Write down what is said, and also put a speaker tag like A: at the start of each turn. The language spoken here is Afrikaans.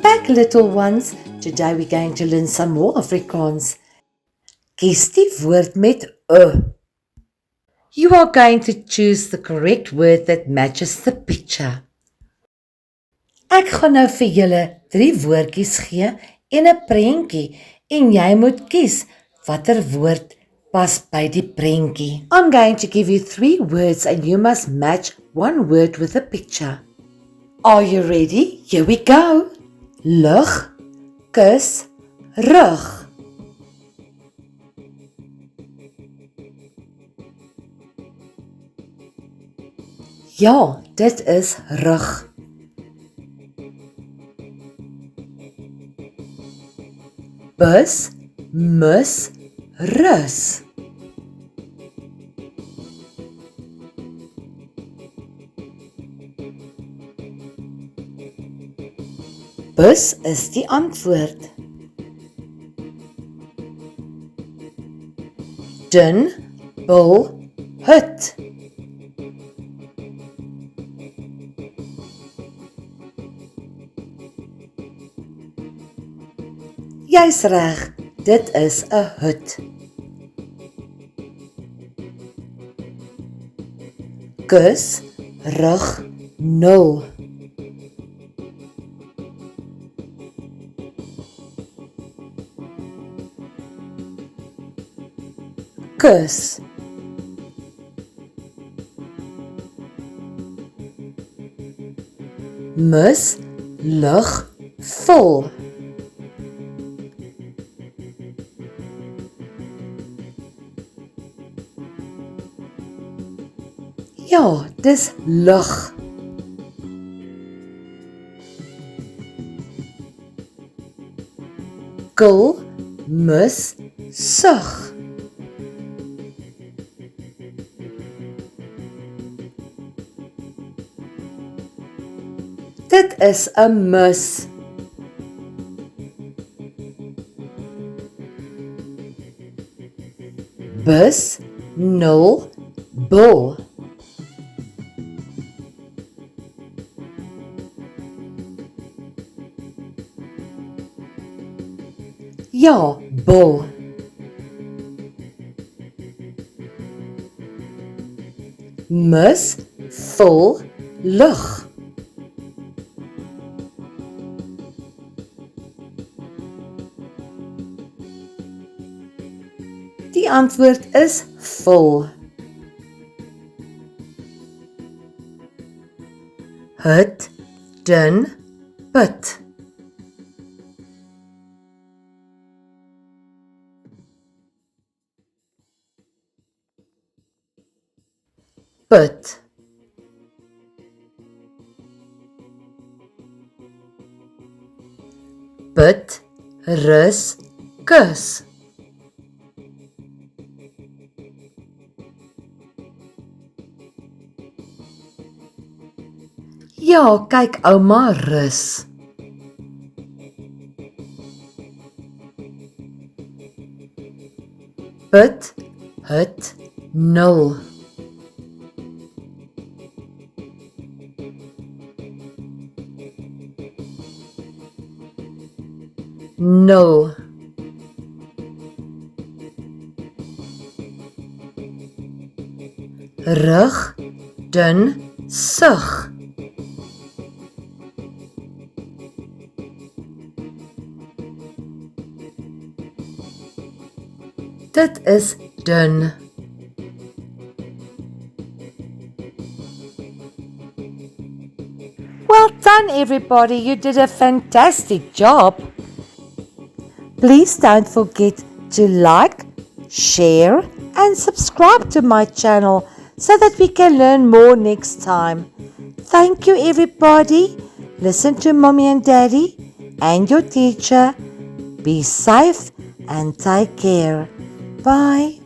A: back, little ones. Today we're going to learn some more Afrikaans. Kies die woord met You are going to choose the correct word that matches the picture. Ek gaan nou vir julle 3 woordjies gee en 'n prentjie en jy moet kies watter woord pas by die prentjie. I'm going to give you 3 words and you must match one word with a picture. Are you ready? Here we go. Lig, kus, rug. Ja, dit is rug. Bus, mus, rus. Bus is die antwoord. Dun, bil, hut. Jy's reg, dit is 'n hut. Kus, rug, 0. Kus. Mus, lig, vol. Ja, dis lig. Kil, mus, sug. Dit is 'n mus. Bus, 0, bil. Ja, bil. Mus, vol, lug. Die antwoord is vol. Hut, dun, put. Put. Put, rus, kus. Ja, kyk ouma rus. Put, hut, 0. Nul. Rug, dun, sug. Dit is dun. Well done, everybody. You did a fantastic job. Please don't forget to like, share, and subscribe to my channel so that we can learn more next time. Thank you, everybody. Listen to Mommy and Daddy and your teacher. Be safe and take care. Bye.